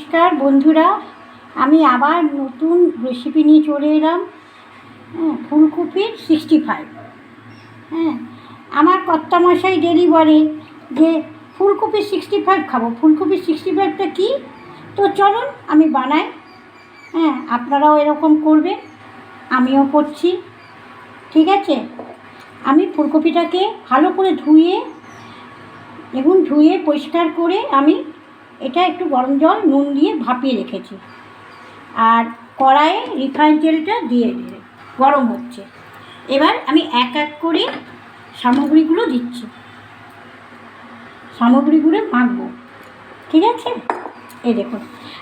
নমস্কার বন্ধুরা, আমি আবার নতুন রেসিপি নিয়ে চলে এলাম। ফুলকপির 65। আমার কর্তামশাই ডেলি বলে যে ফুলকপির 65 খাবো। ফুলকপির 65টা কী? তো চলুন আমি বানাই। আপনারাও এরকম করবেন, আমিও করছি। ঠিক আছে, আমি ফুলকপিটাকে ভালো করে ধুয়ে পরিষ্কার করে আমি এটা একটু গরম জল নুন দিয়ে ভাপিয়ে রেখেছি। আর কড়াইয়ে রিফাইন তেলটা দিয়ে গরম হচ্ছে। এবার আমি এক এক করে সামগ্রীগুলো দিচ্ছি, সামগ্রীগুলো মাখবো। ঠিক আছে, এই দেখুন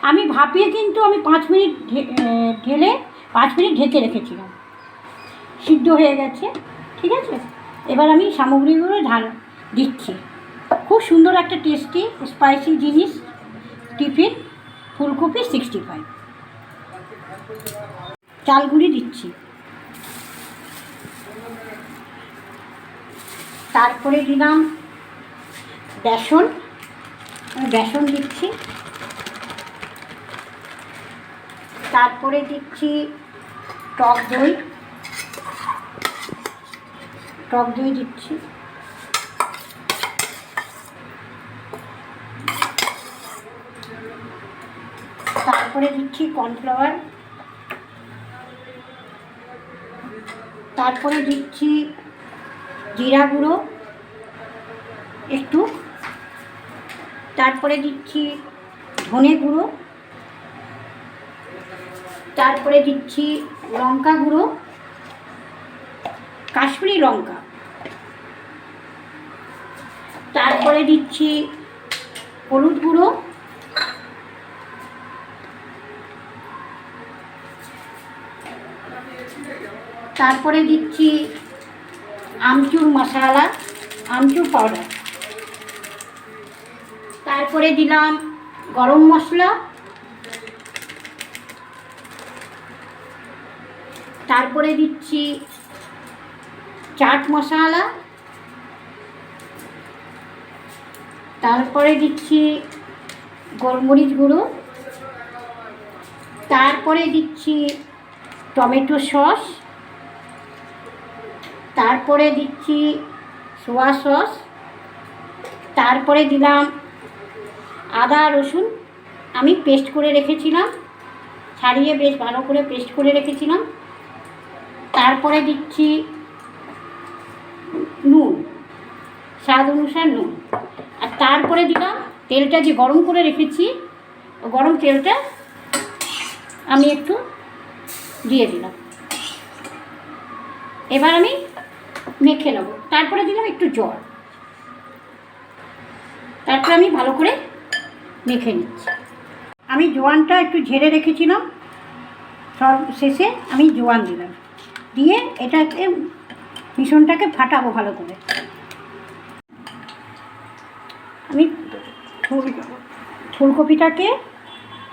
আমি ভাপিয়ে কিন্তু আমি 5 মিনিট ঢেলে 5 মিনিট ঢেকে রেখেছিলাম, সিদ্ধ হয়ে গেছে। ঠিক আছে, এবার আমি সামগ্রীগুলো দিচ্ছি। খুব সুন্দর একটা টেস্টি স্পাইসি জিনিস টিফিন ফুলকপি 65। চালগুড়ি দিচ্ছি, তারপরে দিলাম বেসন দিচ্ছি, তারপরে দিচ্ছি টক দই দিচ্ছি, তারপরে দিচ্ছি কর্নফ্লাওয়ার, তারপরে দিচ্ছি জিরা গুঁড়ো একটু, তারপরে দিচ্ছি ধনে গুঁড়ো, তারপরে দিচ্ছি লঙ্কা গুঁড়ো, কাশ্মীরি লঙ্কা, তারপরে দিচ্ছি হলুদ গুঁড়ো, তারপরে দিচ্ছি আমচুর মশলা, আমচুর পাউডার, তারপরে দিলাম গরম মশলা, তারপরে দিচ্ছি চাট মশলা, তারপরে দিচ্ছি গোলমরিচ গুঁড়ো, তারপরে দিচ্ছি টমেটো সস, তারপরে দিচ্ছি সোয়া সস, তারপরে দিলাম আদা রসুন আমি পেস্ট করে রেখেছিলাম, ছাড়িয়ে বেশ ভালো করে পেস্ট করে রেখেছিলাম, তারপরে দিচ্ছি নুন, স্বাদ অনুসার নুন, আর তারপরে দিলাম তেলটা যে গরম করে রেখেছি, গরম তেলটা আমি একটু দিয়ে দিলাম। এবার আমি মেখে নেব। তারপরে দিলাম একটু জল, তারপরে আমি ভালো করে মেখে নিচ্ছি। আমি জোয়ানটা একটু ঝেড়ে রেখেছিলাম, সব শেষে আমি জোয়ান দিলাম, দিয়ে এটাকে মিশ্রণটাকে ফাটাবো ভালো করে। আমি ফুলকপিটাকে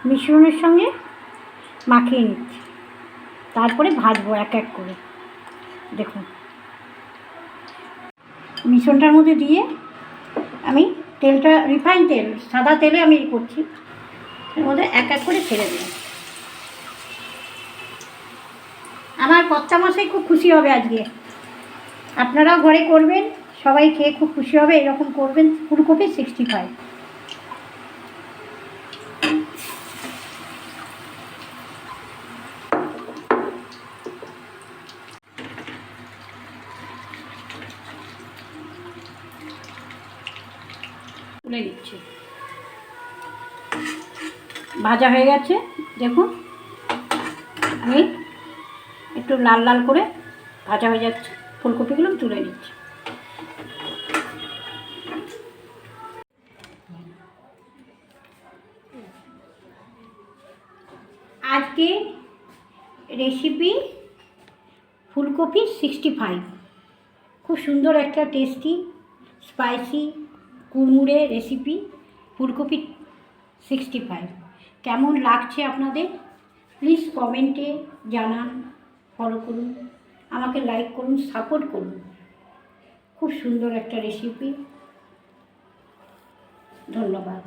মিশ্রণের সঙ্গে মাখিয়ে নিচ্ছি, তারপরে ভাজবো এক এক করে। দেখুন মিশ্রণটার মধ্যে দিয়ে আমি তেলটা রিফাইন তেল, সাদা তেলে আমি করছি, এর মধ্যে এক এক করে ছেড়ে দিলাম। আমার কর্তামশাই খুব খুশি হবে আজকে, আপনারাও ঘরে করবেন, সবাই খেয়ে খুব খুশি হবে। এরকম করবেন ফুলকপি 65। তুলে নিচ্ছি, ভাজা হয়ে গেছে। দেখুন আমি একটু লাল লাল করে ভাজা হয়ে যাচ্ছে, ফুলকপিগুলো তুলে নিচ্ছি। আজকে রেসিপি ফুলকপি 65, খুব সুন্দর একটা টেস্টি স্পাইসি কুড়মুড়ে রেসিপি ফুলকপি 65। কেমন লাগছে আপনাদের প্লিজ কমেন্টে জানান, ফলো করুন, আমাকে লাইক করুন, সাপোর্ট করুন। খুব সুন্দর একটা রেসিপি। ধন্যবাদ।